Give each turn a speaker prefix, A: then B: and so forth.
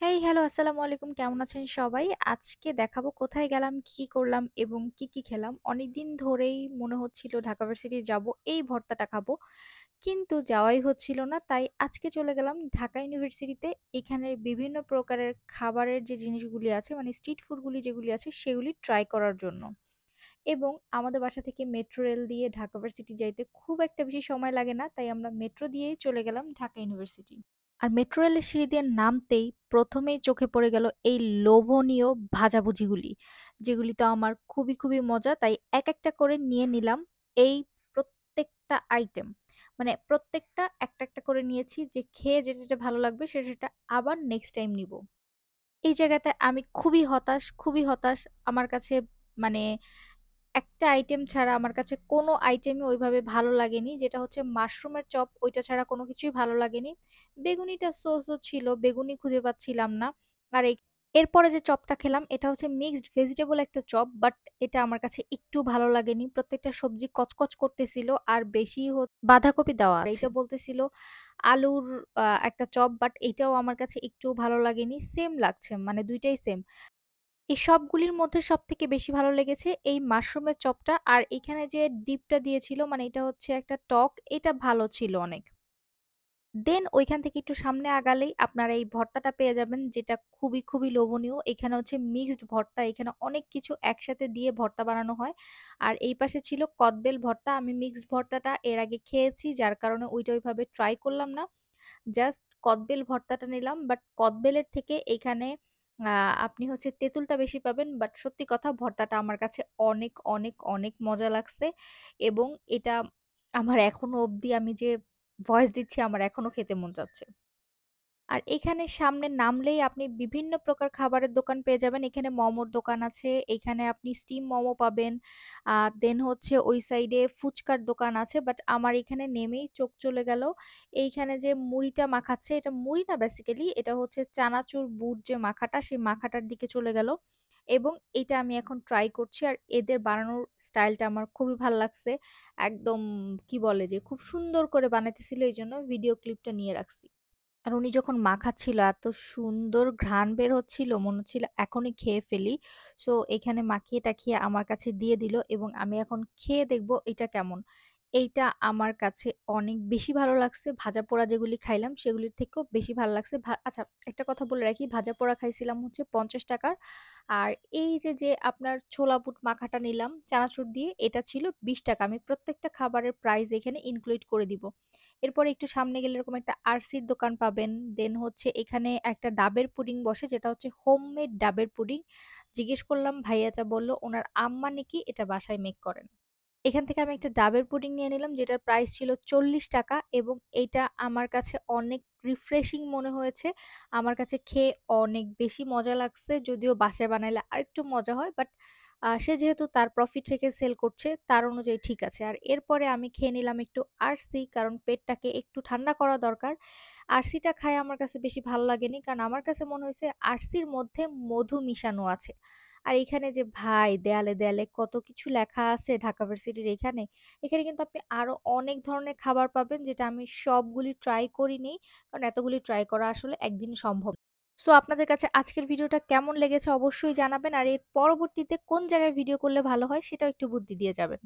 A: Hey hello আসসালামু আলাইকুম, কেমন আছেন সবাই? আজকে দেখাবো কোথায় গেলাম, কি করলাম এবং কি খেলাম। অনেকদিন ধরেই মনে হচ্ছিল ঢাকা ভার্সিটি যাব, এই ভর্তাটা খাবো, কিন্তু যাওয়াই হচ্ছিল না। তাই আজকে চলে গেলাম ঢাকা ইউনিভার্সিটিতে। এখানের বিভিন্ন প্রকারের খাবারের যে জিনিসগুলি আছে, মানে স্ট্রিট ফুডগুলি যেগুলি আছে সেগুলি ট্রাই করার জন্য। এবং আমাদের বাসা থেকে মেট্রো রেল দিয়ে ঢাকা ভার্সিটি যাইতে খুব একটা বেশি সময় লাগে না, তাই আমরা মেট্রো দিয়েই চলে গেলাম ঢাকা ইউনিভার্সিটি। আর মেট্রো রেলের সিঁড়ি দিয়ে নামতেই প্রথমেই চোখে পড়ে গেল এই লোভনীয় ভাজাভুজিগুলি, যেগুলি তো আমার খুবই খুবই মজা। তাই এক একটা করে নিয়ে নিলাম এই প্রত্যেকটা আইটেম, মানে প্রত্যেকটা একটা একটা করে নিয়েছি, যে খেয়ে যেটা যেটা ভালো লাগবে সেটা সেটা আবার নেক্সট টাইম নিব। এই জায়গাতে আমি খুবই হতাশ, খুবই হতাশ। আমার কাছে মানে একটা আইটেম ছাড়া আমার কাছে কোনো আইটেমই ওইভাবে ভালো লাগেনি, যেটা হচ্ছে মাশরুমের চপ। ওইটা ছাড়া কোনো কিছুই ভালো লাগেনি। বেগুনিটা সো সো ছিল, বেগুনি খুঁজে পাচ্ছিলাম না। আর এরপরে যে চপটা খেলাম এটা হচ্ছে মিক্সড ভেজিটেবল একটা চপ, বাট এটা আমার কাছে একটু ভালো লাগেনি। প্রত্যেকটা সবজি কচকচ করতেছিল, আর বেশি বাঁধাকপি দেওয়া আছে। এটা বলতেছিল আলুর একটা চপ, বাট এটাও আমার কাছে একটু ভালো লাগেনি। সেম লাগছে, মানে দুইটাই সেম। এই সবগুলির মধ্যে সবথেকে বেশি ভালো লেগেছে এই মাশরুমের চপটা। আর এখানে যে ডিপটা দিয়েছিল, মানে এটা হচ্ছে একটা টক, এটা ভালো ছিল অনেক। দেন ওইখান থেকে একটু সামনে আগালেই আপনারা এই ভর্তাটা পেয়ে যাবেন, যেটা খুবই খুবই লোভনীয়। এখানে হচ্ছে মিক্সড ভর্তা, এখানে অনেক কিছু একসাথে দিয়ে ভর্তা বানানো হয়। আর এই পাশে ছিল কদবেল ভর্তা। আমি মিক্সড ভর্তাটা এর আগে খেয়েছি, যার কারণে ওইটা ওইভাবে ট্রাই করলাম না। জাস্ট কদবেল ভর্তাটা নিলাম, বাট কদবেলের থেকে এখানে আপনি হচ্ছে তেঁতুলটা বেশি পাবেন। বাট সত্যি কথা, ভর্তাটা আমার কাছে অনেক অনেক অনেক মজা লাগছে। এবং এটা আমার এখনো অবধি, আমি যে ভয়েস দিচ্ছি, আমার এখনো খেতে মন চাচ্ছে। আর এখানে সামনে নামলেই আপনি বিভিন্ন প্রকার খাবারের দোকান পেয়ে যাবেন। এখানে মোমোর দোকান আছে, এখানে আপনি স্টিম মোমো পাবেন। দেন হচ্ছে ওই সাইডে ফুচকার দোকান আছে, বাট আমার এখানে নেমেই চোখ চলে গেল এইখানে যে মুড়িটা মাখাচ্ছে। এটা মুড়ি না, বেসিক্যালি এটা হচ্ছে চানাচুর বুট যে মাখাটা, সেই মাখাটার দিকে চলে গেল। এবং এটা আমি এখন ট্রাই করছি, আর এদের বানানোর স্টাইলটা আমার খুবই ভালো লাগছে। একদম কি বলে যে খুব সুন্দর করে বানাইতেছিল, এই জন্য ভিডিও ক্লিপটা নিয়ে রাখছি। আর উনি যখন মাখাচ্ছিল এত সুন্দর ঘ্রাণ বের হচ্ছিল, মনে হচ্ছিল এখনই খেয়ে ফেলি। সো এখানে মাখিয়ে টাখিয়ে আমার কাছে দিয়ে দিল, এবং আমি এখন খেয়ে দেখব এটা কেমন। এইটা আমার কাছে অনেক বেশি ভালো লাগছে। ভাজা পোড়া যেগুলি খাইলাম সেগুলির থেকেও বেশি ভালো লাগছে। আচ্ছা, একটা কথা বলে রাখি, ভাজা পোড়া খাইছিলাম হচ্ছে 50 টাকার। আর এই যে যে আপনার ছোলা বুট মাখাটা নিলাম চানাচুর দিয়ে, এটা ছিল 20 টাকা। আমি প্রত্যেকটা খাবারের প্রাইস এখানে ইনক্লুড করে দিব। এরপরে একটু সামনে গেলে এরকম একটা আরসির দোকান পাবেন। দেন হচ্ছে এখানে একটা ডাবের পুডিং বসে, যেটা হচ্ছে হোমমেড ডাবের পুডিং। জিজ্ঞেস করলাম, ভাইয়া যা বললো ওনার আম্মা নাকি এটা বাসায় মেক করেন। এখান থেকে আমি একটা ডাবের পুডিং নিয়ে নিলাম, যেটার প্রাইস ছিল 40 টাকা। এবং এটা আমার কাছে অনেক রিফ্রেশিং মনে হয়েছে। আমার কাছে খেয়ে অনেক বেশি মজা লাগছে, যদিও বাসায় বানাইলে আরেকটু মজা হয়, বাট সে যেহেতু তার প্রফিট রেখে সেল করছে, তার অনুযায়ী ঠিক আছে। আর এরপরে আমি খেয়ে নিলাম একটু আরসি, কারণ পেটটাকে একটু ঠান্ডা করা দরকার। আরসিটা খায় আমার কাছে বেশি ভালো লাগেনি, কারণ আমার কাছে মনে হয়েছে আরসির মধ্যে মধু মিশানো আছে। আর এখানে যে ভাই দেয়ালে দেয়ালে কত কিছু লেখা আছে ঢাকা ভার্সিটির এখানে, এখানে কিন্তু আপনি আরো অনেক ধরনের খাবার পাবেন, যেটা আমি সবগুলি ট্রাই করিনি, কারণ এতগুলি ট্রাই করা আসলে একদিন সম্ভব না। সো আপনাদের কাছে আজকের ভিডিওটা কেমন লেগেছে অবশ্যই জানাবেন, আর এর পরবর্তীতে কোন জায়গায় ভিডিও করলে ভালো হয় সেটাও একটু বুদ্ধি দিয়ে যাবেন।